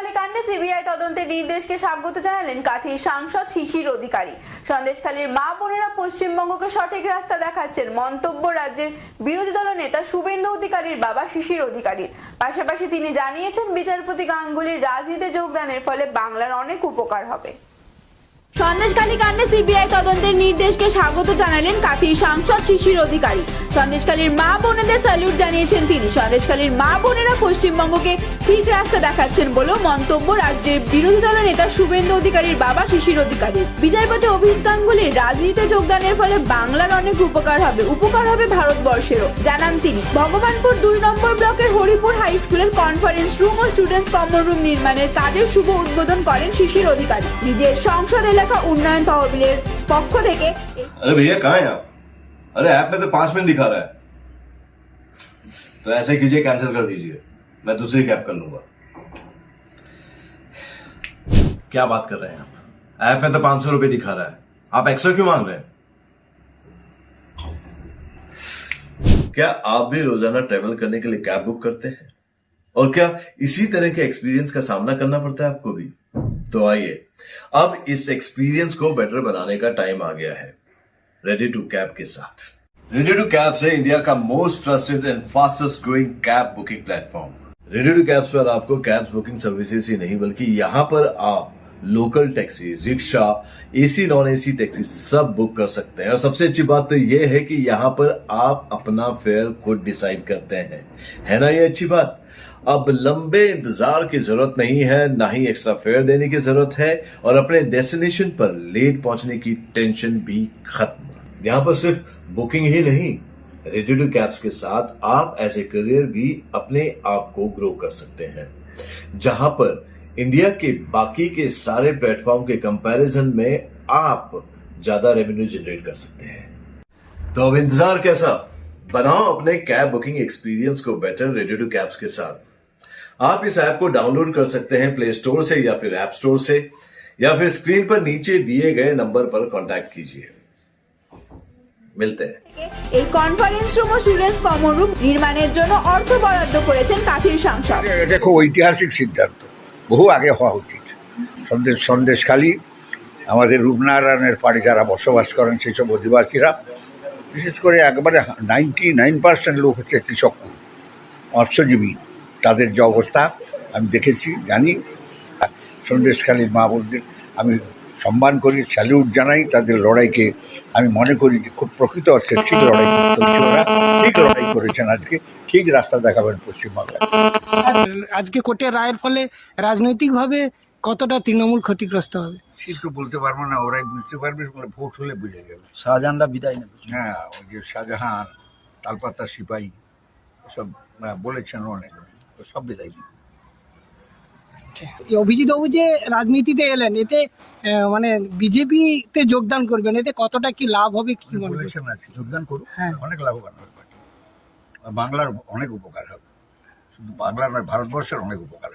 সন্দেশখালী কাণ্ডে সিবিআই তদন্তের নির্দেশকে স্বাগত জানালেন কাঁথির সাংসদ শিশির অধিকারী। সন্দেশখালীর মা বোনেরা পশ্চিমবঙ্গকে সঠিক রাস্তা দেখাচ্ছেন মন্তব্য রাজ্যের বিরোধী দল নেতা শুভেন্দু অধিকারীর বাবা শিশির অধিকারীর। পাশাপাশি তিনি জানিয়েছেন বিচারপতি গাঙ্গুলির রাজনীতিতে যোগদানের ফলে বাংলার অনেক উপকার হবে। সন্দেশখালী কাণ্ডে সিবিআই তদন্তের নির্দেশকে স্বাগত জানালেন কাঁথির সাংসদ শিশির অধিকারী। সন্দেশখালীর মা বোনেদের স্যালুট জানিয়েছেন তিনি। সন্দেশখালীর মা বোনেরা পশ্চিমবঙ্গকে ঠিক রাস্তা দেখাচ্ছেন বলেও মন্তব্য রাজ্যের বিরোধী দল নেতা শুভেন্দু অধিকারীর বাবা শিশির অধিকারী। বিচারপতি অভিজিৎ গাঙ্গুলির রাজনীতিতে যোগদানের ফলে বাংলার অনেক উপকার হবে ভারতবর্ষেরও, জানান তিনি। ভগবানপুর 2 নম্বর ব্লকের হরিপুর হাই স্কুলের কনফারেন্স রুম ও স্টুডেন্টস কমন রুম নির্মাণের কাজের শুভ উদ্বোধন করেন শিশির অধিকারী। নিজের সংসদ এলাকা উন্নয়ন তহবিলের পক্ষ থেকে। अरे भैया कहाँ हैं आप? अरे ऐप में तो 5 मिनट दिखा रहा है। तो ऐसे कीजिए, कैंसिल कर दीजिए, मैं दूसरी कैब कर लूंगा। क्या बात कर रहे हैं आप? ऐप में तो 500 रुपए दिखा रहा है, आप एक्स्ट्रा क्यों मांग रहे हैं? क्या आप भी रोजाना ट्रेवल करने के लिए कैब बुक करते हैं? और क्या इसी तरह के एक्सपीरियंस का सामना करना पड़ता है आपको भी? तो आइए, अब इस एक्सपीरियंस को बेटर बनाने का टाइम आ गया है रेडी टू कैब के साथ। रेडी टू कैब से इंडिया का most trusted and fastest growing cab booking platform. Ready to cabs पर आपको कैब बुकिंग सर्विसेज ही नहीं बल्कि यहाँ पर आप local taxi, rickshaw, AC non AC taxi सब बुक कर सकते हैं। और सबसे अच्छी बात तो ये है कि यहाँ पर आप अपना फेयर खुद डिसाइड करते हैं, है ना ये अच्छी बात। अब लंबे इंतजार की जरूरत नहीं है, ना ही एक्स्ट्रा फेयर देने की जरूरत है, और अपने डेस्टिनेशन पर लेट पहुंचने की टेंशन भी खत्म। यहाँ पर सिर्फ बुकिंग ही नहीं, रेडी टू कैब्स के साथ आप एज ए करियर भी अपने आप को ग्रो कर सकते हैं, जहां पर इंडिया के बाकी के सारे प्लेटफॉर्म के कंपैरिजन में आप ज्यादा रेवेन्यू जनरेट कर सकते हैं। तो अब इंतजार कैसा? बनाओ अपने कैब बुकिंग एक्सपीरियंस को बेटर रेडी टू कैब्स के साथ। आप इस ऐप को डाउनलोड कर सकते हैं प्ले स्टोर से या फिर ऐप स्टोर से, या फिर स्क्रीन पर नीचे दिए गए नंबर पर कांटेक्ट कीजिए। मिलते हैं। এই কনফারেন্স রুম ও স্টুডেন্টস কমন রুম নির্মাণের জন্য অর্থ বরাদ্দ করেছেন কাঁথির সাংসদ। এটা খুব ঐতিহাসিক সিদ্ধান্ত, বহু আগে হওয়া উচিত। সন্দেশখালী আমাদের রূপনারায়ণের পাড়ে যারা বসবাস করেন সেই সব অধিবাসীরা, বিশেষ করে একবারে 99% লোক হচ্ছে কৃষক, মৎস্যজীবী। তাদের যে অবস্থা আমি দেখেছি, জানি। সন্দেশখালীর মা বোনদের আমি সম্মান করি, স্যালুট জানাই। তাদের লড়াইকে আমি মনে করি যে খুব প্রকৃত অর্থে ঠিক লড়াই করতে ওরা ঠিক লড়াই করেছেন। আজকে ঠিক রাস্তা দেখাবেন পশ্চিমবাংলায়। আজকে কোর্টের রায়ের ফলে রাজনৈতিকভাবে কতটা তৃণমূল ক্ষতিগ্রস্ত হবে কিন্তু বলতে পারবো না, ওরাই বুঝতে পারবে, ভোট হলে বুঝে যাবে। শাহজাহানরা বিদায় নেবে। হ্যাঁ, ওই যে শাহজাহান, তালপাতা সিপাহী সব বলেছেন অনেক, সব বিদায় দিন। এই অভিজিৎ বাবু যে রাজনীতিতে এলেন, এতে মানে বিজেপিতে যোগদান করবেন, এতে কতটা কি লাভ হবে কি মনে হয়? বলেছেন আজকে যোগদান করুন, হ্যাঁ, অনেক লাভবান হবে পার্টি। বাংলার অনেক উপকার হবে, শুধু বাংলার নয়, ভারতবর্ষের অনেক উপকার হবে।